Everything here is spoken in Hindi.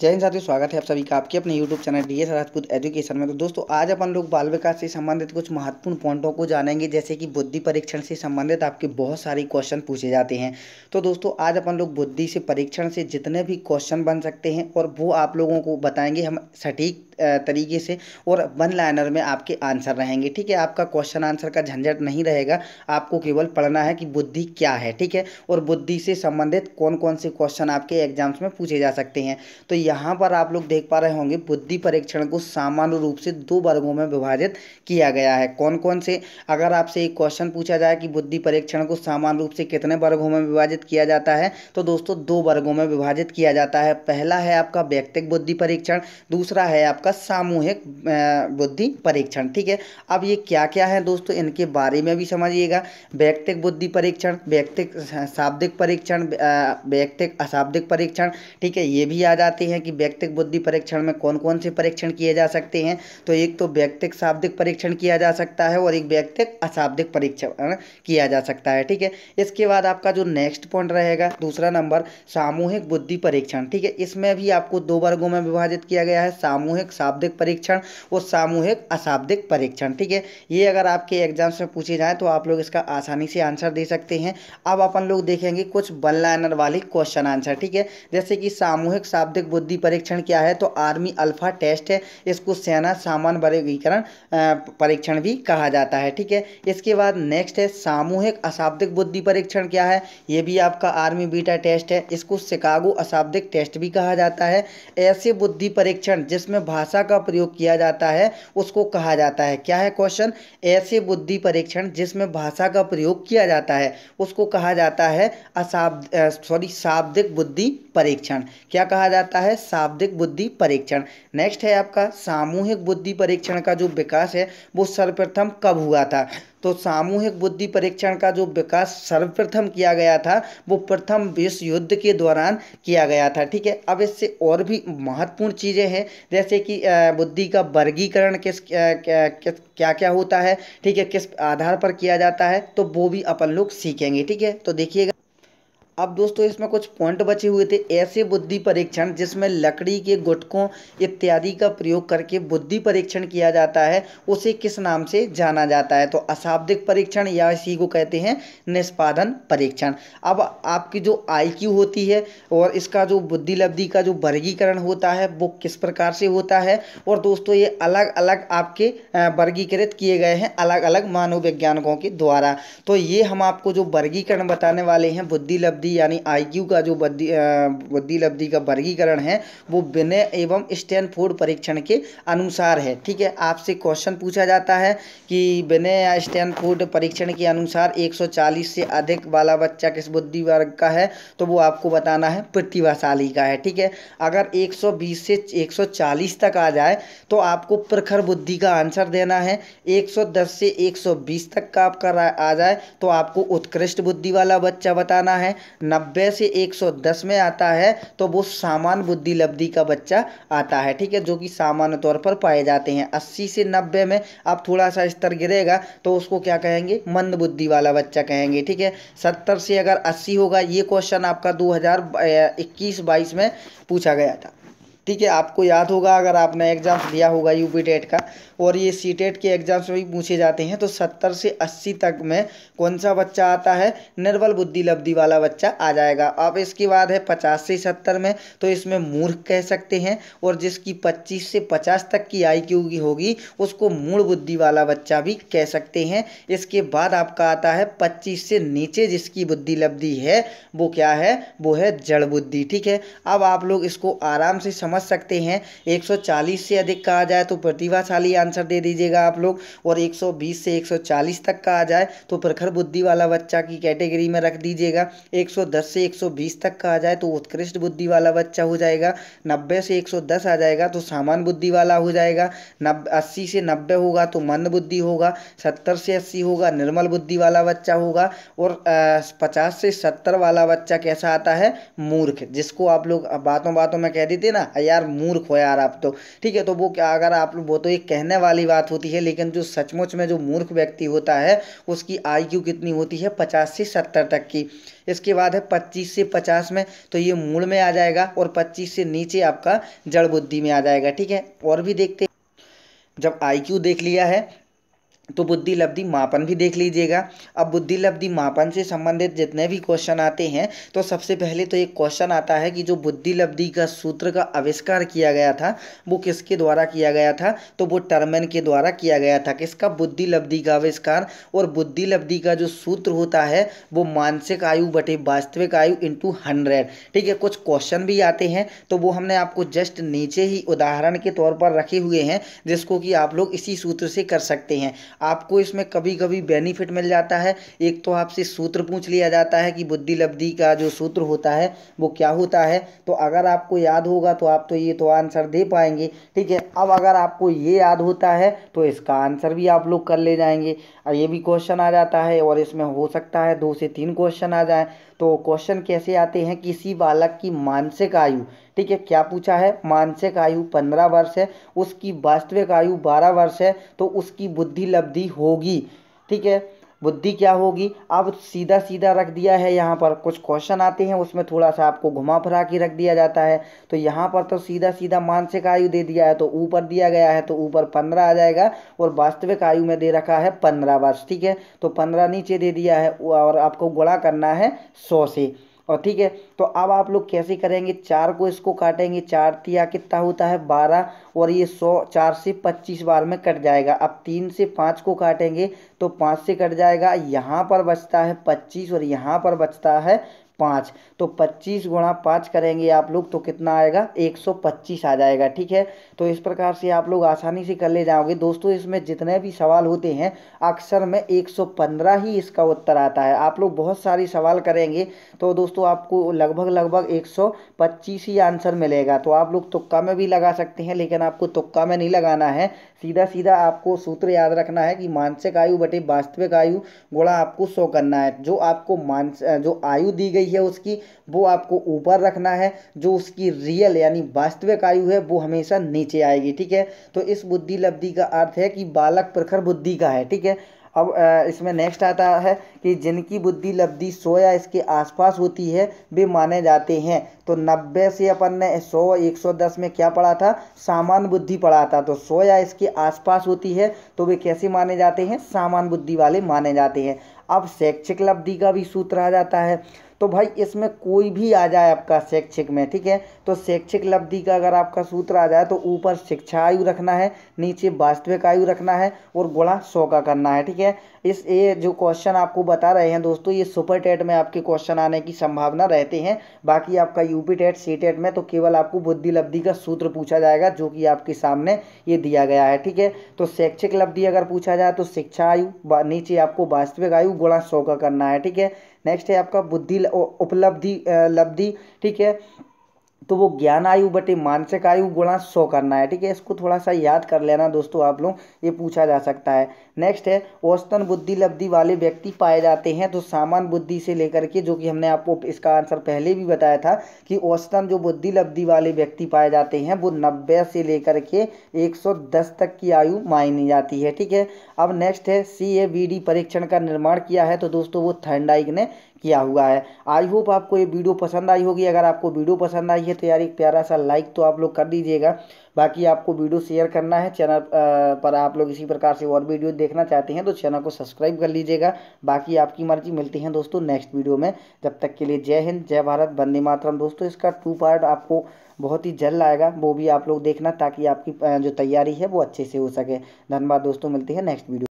जय हिंद साथियों, स्वागत है आप सभी का आपके अपने YouTube channel DS Rajput education में। तो दोस्तों आज अपन लोग बाल विकास से संबंधित कुछ महत्वपूर्ण पॉइंटों को जानेंगे, जैसे कि बुद्धि परीक्षण से संबंधित आपके बहुत सारे क्वेश्चन पूछे जाते हैं। तो दोस्तों आज अपन लोग बुद्धि से परीक्षण से जितने भी क्वेश्चन बन सकते हैं और वो आप लोगों को बताएंगे हम सटीक तरीके से, और वन लाइनर में आपके आंसर रहेंगे। ठीक है, आपका क्वेश्चन आंसर का झंझट नहीं रहेगा, आपको केवल पढ़ना है कि बुद्धि क्या है। ठीक है, और बुद्धि से संबंधित कौन कौन से क्वेश्चन आपके एग्जाम्स में पूछे जा सकते हैं। तो यहाँ पर आप लोग देख पा रहे होंगे बुद्धि परीक्षण को सामान्य रूप से दो वर्गों में विभाजित किया गया है। कौन कौन से, अगर आपसे एक क्वेश्चन पूछा जाए कि बुद्धि परीक्षण को सामान्य रूप से कितने वर्गों में विभाजित किया जाता है, तो दोस्तों दो वर्गों में विभाजित किया जाता है। पहला है आपका व्यक्तिगत बुद्धि परीक्षण, दूसरा है आपका सामूहिक बुद्धि परीक्षण। ठीक है, अब ये क्या क्या है दोस्तों, इनके बारे में भी समझिएगा। व्यक्तिगत बुद्धि परीक्षण, व्यक्तिगत शाब्दिक परीक्षण, व्यक्तिगत अशाब्दिक परीक्षण। ठीक है, ये भी आ जाते हैं कि व्यक्तिगत बुद्धि परीक्षण में कौन कौन से परीक्षण किए जा सकते हैं। तो एक तो व्यक्तिगत शाब्दिक परीक्षण किया जा सकता है और एक व्यक्तिगत अशाब्दिक परीक्षण किया जा सकता है। ठीक है, इसके बाद आपका जो नेक्स्ट पॉइंट रहेगा दूसरा नंबर, सामूहिक बुद्धि परीक्षण। ठीक है, इसमें भी आपको दो वर्गों में विभाजित किया गया है, सामूहिक शाब्दिक परीक्षण और सामूहिक अशाब्दिक परीक्षण। ठीक है, ये अगर आपके एग्जाम्स में पूछे जाए तो आप लोग इसका आसानी से आंसर दे सकते हैं। अब अपन लोग देखेंगे कुछ वन लाइनर वाले क्वेश्चन आंसर। ठीक है, जैसे कि सामूहिक शाब्दिक बुद्धि परीक्षण क्या है, तो आर्मी अल्फा टेस्ट है, इसको सेना सामान्य वर्गीकरण परीक्षण भी कहा जाता है। ठीक है, इसके बाद नेक्स्ट है सामूहिक अशाब्दिक बुद्धि परीक्षण क्या है, ये भी आपका आर्मी बीटा टेस्ट है, इसको शिकागो अशाब्दिक टेस्ट भी कहा जाता है। ऐसे बुद्धि परीक्षण जिसमें भाषा का प्रयोग किया जाता है उसको कहा जाता है, क्या है क्वेश्चन, ऐसे बुद्धि परीक्षण जिसमें भाषा का प्रयोग किया जाता है उसको कहा जाता है शाब्दिक बुद्धि परीक्षण। क्या कहा जाता है, शाब्दिक बुद्धि परीक्षण। नेक्स्ट है आपका सामूहिक बुद्धि परीक्षण का जो विकास है वो सर्वप्रथम कब हुआ था, तो सामूहिक बुद्धि परीक्षण का जो विकास सर्वप्रथम किया गया था वो प्रथम विश्व युद्ध के दौरान किया गया था। ठीक है, अब इससे और भी महत्वपूर्ण चीज़ें हैं, जैसे कि बुद्धि का वर्गीकरण क्या क्या होता है, ठीक है, किस आधार पर किया जाता है, तो वो भी अपन लोग सीखेंगे। ठीक है, तो देखिएगा। अब दोस्तों इसमें कुछ पॉइंट बचे हुए थे। ऐसे बुद्धि परीक्षण जिसमें लकड़ी के गुटकों इत्यादि का प्रयोग करके बुद्धि परीक्षण किया जाता है उसे किस नाम से जाना जाता है, तो अशाब्दिक परीक्षण या इसी को कहते हैं निष्पादन परीक्षण। अब आपकी जो IQ होती है और इसका जो बुद्धि लब्धि का जो वर्गीकरण होता है वो किस प्रकार से होता है, और दोस्तों ये अलग अलग आपके वर्गीकृत किए गए हैं अलग अलग मानव वैज्ञानिकों के द्वारा। तो ये हम आपको जो वर्गीकरण बताने वाले हैं बुद्धि लब्धि यानी IQ का जो बुद्धि लब्धि का वर्गीकरण है वो विनय एवं स्टैनफोर्ड परीक्षण के अनुसार है। ठीक है, आपसे क्वेश्चन पूछा जाता है कि विनय या स्टैनफोर्ड परीक्षण के अनुसार 140 से अधिक वाला बच्चा किस बुद्धि वर्ग का है, तो वो आपको बताना है प्रतिभाशाली का है। ठीक है, अगर 120 से 140 तक आ जाए तो आपको प्रखर बुद्धि का आंसर देना है। 110 से 120 तक का आपका आ जाए तो आपको उत्कृष्ट बुद्धि वाला बच्चा बताना है। 90 से 110 में आता है तो वो सामान्य बुद्धि लब्धि का बच्चा आता है। ठीक है, जो कि सामान्य तौर पर पाए जाते हैं। 80 से 90 में अब थोड़ा सा स्तर गिरेगा तो उसको क्या कहेंगे, मंद बुद्धि वाला बच्चा कहेंगे। ठीक है, 70 से अगर 80 होगा, ये क्वेश्चन आपका 2021-22 में पूछा गया था। ठीक है, आपको याद होगा अगर आपने एग्जाम्स दिया होगा UP टेट का, और ये CTET के एग्जाम्स में भी पूछे जाते हैं। तो 70 से 80 तक में कौन सा बच्चा आता है, निर्बल बुद्धि लब्धि वाला बच्चा आ जाएगा। अब इसके बाद है 50 से 70 में, तो इसमें मूर्ख कह सकते हैं, और जिसकी 25 से 50 तक की IQ की होगी उसको मूढ़ बुद्धि वाला बच्चा भी कह सकते हैं। इसके बाद आपका आता है 25 से नीचे जिसकी बुद्धि लब्धि है वो क्या है, वो है जड़ बुद्धि। ठीक है, अब आप लोग इसको आराम से समझ सकते हैं। 140 से अधिक का आ जाए तो प्रतिभाशाली आंसर दे दीजिएगा आप लोग, और 120 से 140 तक का आ जाए तो प्रखर बुद्धि वाला बच्चा की कैटेगरी में रख दीजिएगा। 110 से 120 तक का आ जाए तो उत्कृष्ट बुद्धि वाला बच्चा हो जाएगा। 90 से 110 आ जाएगा तो सामान्य बुद्धि वाला हो जाएगा। 80 से 90 होगा तो मंद बुद्धि होगा। 70 से 80 होगा निर्मल बुद्धि वाला बच्चा होगा, और 50 से 70 वाला बच्चा कैसा आता है, मूर्ख, जिसको आप लोग बातों बातों में कह देते ना यार मूर्ख हो यार आप तो, ठीक है। तो वो क्या, अगर आप वो तो एक कहने वाली बात होती है, लेकिन जो सचमुच में जो मूर्ख व्यक्ति होता है उसकी आईक्यू कितनी होती है 50 से 70 तक की। इसके बाद है 25 से 50 में, तो ये मूल में आ जाएगा, और 25 से नीचे आपका जड़ बुद्धि में आ जाएगा, ठीक है। और भी देखते, जब आईक्यू देख लिया है तो बुद्धि लब्धि मापन भी देख लीजिएगा। अब बुद्धि लब्धि मापन से संबंधित जितने भी क्वेश्चन आते हैं, तो सबसे पहले तो एक क्वेश्चन आता है कि जो बुद्धि लब्धि का सूत्र का आविष्कार किया गया था वो किसके द्वारा किया गया था, तो वो टर्मेन के द्वारा किया गया था। किसका, बुद्धि लब्धि का आविष्कार। और बुद्धि लब्धि का जो सूत्र होता है वो मानसिक आयु बटे वास्तविक आयु इंटू 100, ठीक है। कुछ क्वेश्चन भी आते हैं तो वो हमने आपको जस्ट नीचे ही उदाहरण के तौर पर रखे हुए हैं, जिसको कि आप लोग इसी सूत्र से कर सकते हैं। आपको इसमें कभी कभी बेनिफिट मिल जाता है। एक तो आपसे सूत्र पूछ लिया जाता है कि बुद्धि लब्धि का जो सूत्र होता है वो क्या होता है, तो अगर आपको याद होगा तो आप तो ये तो आंसर दे पाएंगे, ठीक है। अब अगर आपको ये याद होता है तो इसका आंसर भी आप लोग कर ले जाएंगे। और ये भी क्वेश्चन आ जाता है, और इसमें हो सकता है 2 से 3 क्वेश्चन आ जाए। तो क्वेश्चन कैसे आते हैं, किसी बालक की मानसिक आयु, ठीक है, क्या पूछा है, मानसिक आयु 15 वर्ष है, उसकी वास्तविक आयु 12 वर्ष है, तो उसकी बुद्धि लब्धि होगी, ठीक है। बुद्धि क्या होगी, अब सीधा सीधा रख दिया है। यहाँ पर कुछ क्वेश्चन आते हैं उसमें थोड़ा सा आपको घुमा फिरा के रख दिया जाता है। तो यहाँ पर तो सीधा सीधा मानसिक आयु दे दिया है, तो ऊपर दिया गया है तो ऊपर 15 आ जाएगा, और वास्तविक आयु में दे रखा है 15 वर्ष, ठीक है। तो 15 नीचे दे दिया है, और आपको गुणा करना है 100 से, और ठीक है। तो अब आप लोग कैसे करेंगे, 4 को इसको काटेंगे, 4 तिया कितना होता है 12, और ये 100 4 से 25 बार में कट जाएगा। अब 3 से 5 को काटेंगे तो 5 से कट जाएगा, यहाँ पर बचता है 25 और यहाँ पर बचता है 5। तो 25 गुणा 5 करेंगे आप लोग तो कितना आएगा, 125 आ जाएगा, ठीक है। तो इस प्रकार से आप लोग आसानी से कर ले जाओगे। दोस्तों इसमें जितने भी सवाल होते हैं अक्सर में 115 ही इसका उत्तर आता है। आप लोग बहुत सारी सवाल करेंगे तो दोस्तों आपको लगभग लगभग 125 ही आंसर मिलेगा। तो आप लोग तुक्का में भी लगा सकते हैं, लेकिन आपको तुक्का में नहीं लगाना है, सीधा सीधा आपको सूत्र याद रखना है कि मानसिक आयु बटे वास्तविक आयु गुणा आपको 100 करना है। जो आपको जो आयु दी गई है उसकी, वो आपको ऊपर रखना है, जो उसकी रियल यानी वास्तविक आयु है वो हमेशा नीचे आएगी, ठीक है। तो इस बुद्धि लब्धि का अर्थ है कि बालक प्रखर बुद्धि का है, ठीक है। अब इसमें नेक्स्ट आता है कि जिनकी बुद्धि लब्धि 100 या इसके आसपास होती है वे माने जाते हैं। तो 90 से अपन ने 100 110 में क्या पढ़ा था, सामान्य बुद्धि पढ़ा था। तो 100 या इसके आसपास होती है तो वे कैसे माने जाते हैं, सामान्य बुद्धि वाले माने जाते हैं। अब शैक्षिक लब्धि का भी सूत्र आ जाता है। तो भाई इसमें कोई भी आ जाए आपका शैक्षिक में, ठीक है। तो शैक्षिक लब्धि का अगर आपका सूत्र आ जाए तो ऊपर शिक्षा आयु रखना है, नीचे वास्तविक आयु रखना है, और गुणा 100 का करना है, ठीक है। ये जो क्वेश्चन आपको बता रहे हैं दोस्तों, ये सुपर टेट में आपके क्वेश्चन आने की संभावना रहते हैं। बाकी आपका यूपी टेट सी टेट में तो केवल आपको बुद्धि लब्धि का सूत्र पूछा जाएगा, जो कि आपके सामने ये दिया गया है, ठीक है। तो शैक्षिक लब्धि अगर पूछा जाए तो शिक्षा आयु, नीचे आपको वास्तविक आयु गुणा 100 का करना है, ठीक है। नेक्स्ट है आपका बुद्धि उपलब्धि लब्धि, ठीक है। तो वो ज्ञान आयु बटे मानसिक आयु गुणा 100 करना है, ठीक है। इसको थोड़ा सा याद कर लेना दोस्तों आप लोग, ये पूछा जा सकता है। नेक्स्ट है औसतन बुद्धि लब्धि वाले व्यक्ति पाए जाते हैं। तो सामान्य बुद्धि से लेकर के, जो कि हमने आपको इसका आंसर पहले भी बताया था कि औसतन जो बुद्धि लब्धि वाले व्यक्ति पाए जाते हैं वो 90 से लेकर के 110 तक की आयु मानी जाती है, ठीक है। अब नेक्स्ट है CABD परीक्षण का निर्माण किया है। तो दोस्तों वो थर्नडाइक ने किया हुआ है। आई होप आपको ये वीडियो पसंद आई होगी। अगर आपको वीडियो पसंद आई है तो यार एक प्यारा सा लाइक तो आप लोग कर दीजिएगा। बाकी आपको वीडियो शेयर करना है, चैनल पर आप लोग इसी प्रकार से और वीडियो देखना चाहते हैं तो चैनल को सब्सक्राइब कर लीजिएगा। बाकी आपकी मर्जी। मिलती हैं दोस्तों नेक्स्ट वीडियो में, जब तक के लिए जय हिंद, जय भारत, वंदे मातरम। दोस्तों इसका 2 पार्ट आपको बहुत ही जल्द आएगा, वो भी आप लोग देखना, ताकि आपकी जो तैयारी है वो अच्छे से हो सके। धन्यवाद दोस्तों, मिलती है नेक्स्ट वीडियो।